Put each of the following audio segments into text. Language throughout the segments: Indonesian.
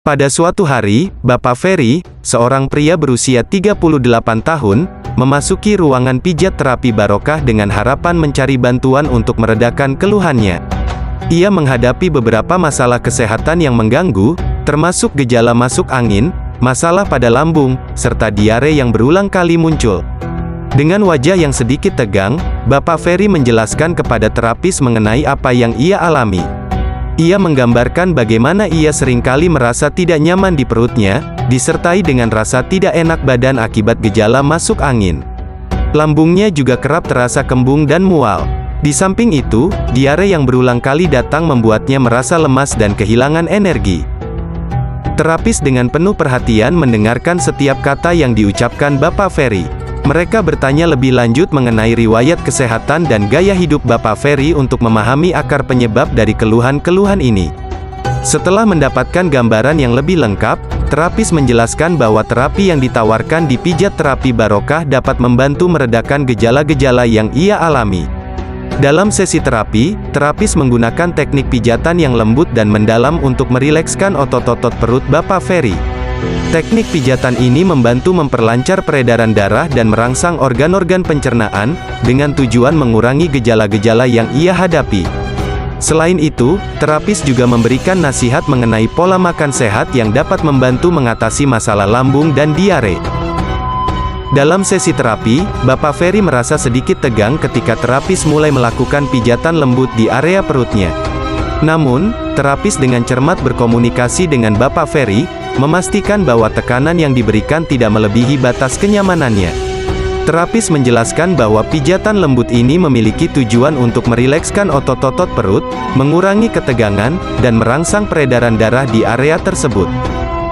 Pada suatu hari, Bapak Ferry, seorang pria berusia 38 tahun, memasuki ruangan pijat terapi Barokah dengan harapan mencari bantuan untuk meredakan keluhannya. Ia menghadapi beberapa masalah kesehatan yang mengganggu, termasuk gejala masuk angin, masalah pada lambung, serta diare yang berulang kali muncul. Dengan wajah yang sedikit tegang, Bapak Ferry menjelaskan kepada terapis mengenai apa yang ia alami. Ia menggambarkan bagaimana ia seringkali merasa tidak nyaman di perutnya, disertai dengan rasa tidak enak badan akibat gejala masuk angin. Lambungnya juga kerap terasa kembung dan mual. Di samping itu, diare yang berulang kali datang membuatnya merasa lemas dan kehilangan energi. Terapis dengan penuh perhatian mendengarkan setiap kata yang diucapkan Bapak Ferry. Mereka bertanya lebih lanjut mengenai riwayat kesehatan dan gaya hidup Bapak Ferry untuk memahami akar penyebab dari keluhan-keluhan ini. Setelah mendapatkan gambaran yang lebih lengkap, terapis menjelaskan bahwa terapi yang ditawarkan di pijat terapi Barokah dapat membantu meredakan gejala-gejala yang ia alami. Dalam sesi terapi, terapis menggunakan teknik pijatan yang lembut dan mendalam untuk merilekskan otot-otot perut Bapak Ferry. Teknik pijatan ini membantu memperlancar peredaran darah dan merangsang organ-organ pencernaan, dengan tujuan mengurangi gejala-gejala yang ia hadapi. Selain itu, terapis juga memberikan nasihat mengenai pola makan sehat yang dapat membantu mengatasi masalah lambung dan diare. Dalam sesi terapi, Bapak Ferry merasa sedikit tegang ketika terapis mulai melakukan pijatan lembut di area perutnya. Namun, terapis dengan cermat berkomunikasi dengan Bapak Ferry, memastikan bahwa tekanan yang diberikan tidak melebihi batas kenyamanannya. Terapis menjelaskan bahwa pijatan lembut ini memiliki tujuan untuk merilekskan otot-otot perut, mengurangi ketegangan, dan merangsang peredaran darah di area tersebut.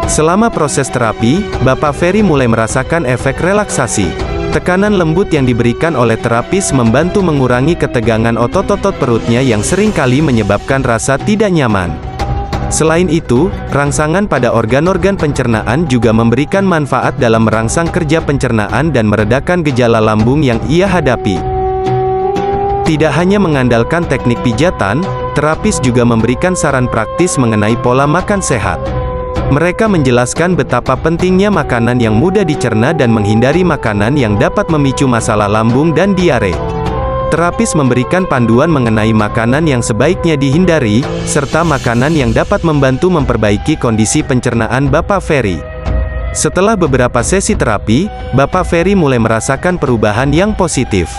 Selama proses terapi, Bapak Ferry mulai merasakan efek relaksasi. Tekanan lembut yang diberikan oleh terapis membantu mengurangi ketegangan otot-otot perutnya yang seringkali menyebabkan rasa tidak nyaman. Selain itu, rangsangan pada organ-organ pencernaan juga memberikan manfaat dalam merangsang kerja pencernaan dan meredakan gejala lambung yang ia hadapi. Tidak hanya mengandalkan teknik pijatan, terapis juga memberikan saran praktis mengenai pola makan sehat. Mereka menjelaskan betapa pentingnya makanan yang mudah dicerna dan menghindari makanan yang dapat memicu masalah lambung dan diare. Terapis memberikan panduan mengenai makanan yang sebaiknya dihindari, serta makanan yang dapat membantu memperbaiki kondisi pencernaan Bapak Ferry. Setelah beberapa sesi terapi, Bapak Ferry mulai merasakan perubahan yang positif.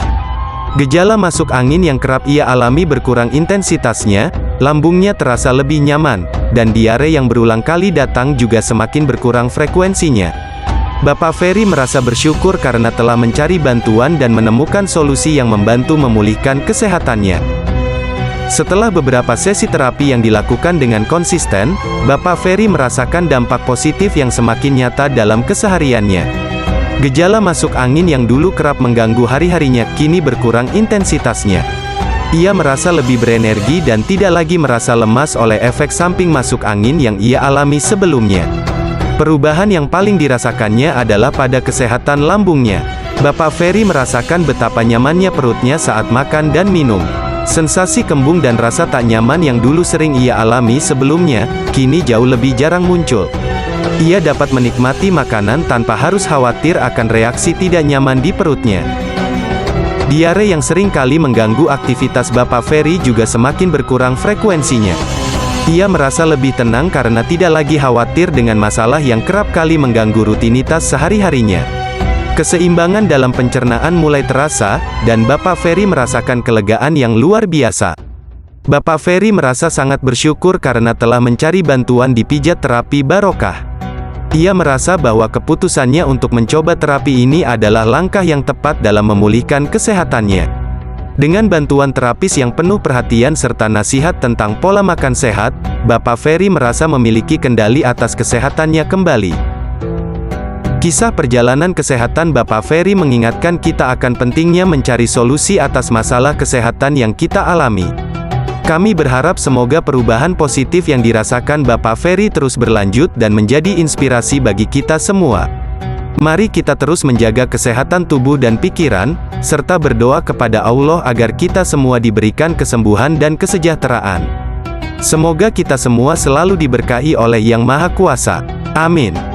Gejala masuk angin yang kerap ia alami berkurang intensitasnya, lambungnya terasa lebih nyaman, dan diare yang berulang kali datang juga semakin berkurang frekuensinya. Bapak Ferry merasa bersyukur karena telah mencari bantuan dan menemukan solusi yang membantu memulihkan kesehatannya. Setelah beberapa sesi terapi yang dilakukan dengan konsisten, Bapak Ferry merasakan dampak positif yang semakin nyata dalam kesehariannya. Gejala masuk angin yang dulu kerap mengganggu hari-harinya kini berkurang intensitasnya. Ia merasa lebih berenergi dan tidak lagi merasa lemas oleh efek samping masuk angin yang ia alami sebelumnya. Perubahan yang paling dirasakannya adalah pada kesehatan lambungnya. Bapak Ferry merasakan betapa nyamannya perutnya saat makan dan minum. Sensasi kembung dan rasa tak nyaman yang dulu sering ia alami sebelumnya, kini jauh lebih jarang muncul. Ia dapat menikmati makanan tanpa harus khawatir akan reaksi tidak nyaman di perutnya. Diare yang sering kali mengganggu aktivitas Bapak Ferry juga semakin berkurang frekuensinya. Ia merasa lebih tenang karena tidak lagi khawatir dengan masalah yang kerap kali mengganggu rutinitas sehari-harinya. Keseimbangan dalam pencernaan mulai terasa, dan Bapak Ferry merasakan kelegaan yang luar biasa. Bapak Ferry merasa sangat bersyukur karena telah mencari bantuan di pijat terapi Barokah. Ia merasa bahwa keputusannya untuk mencoba terapi ini adalah langkah yang tepat dalam memulihkan kesehatannya. Dengan bantuan terapis yang penuh perhatian serta nasihat tentang pola makan sehat, Bapak Ferry merasa memiliki kendali atas kesehatannya kembali. Kisah perjalanan kesehatan Bapak Ferry mengingatkan kita akan pentingnya mencari solusi atas masalah kesehatan yang kita alami. Kami berharap semoga perubahan positif yang dirasakan Bapak Ferry terus berlanjut dan menjadi inspirasi bagi kita semua. Mari kita terus menjaga kesehatan tubuh dan pikiran, serta berdoa kepada Allah agar kita semua diberikan kesembuhan dan kesejahteraan. Semoga kita semua selalu diberkahi oleh Yang Maha Kuasa. Amin.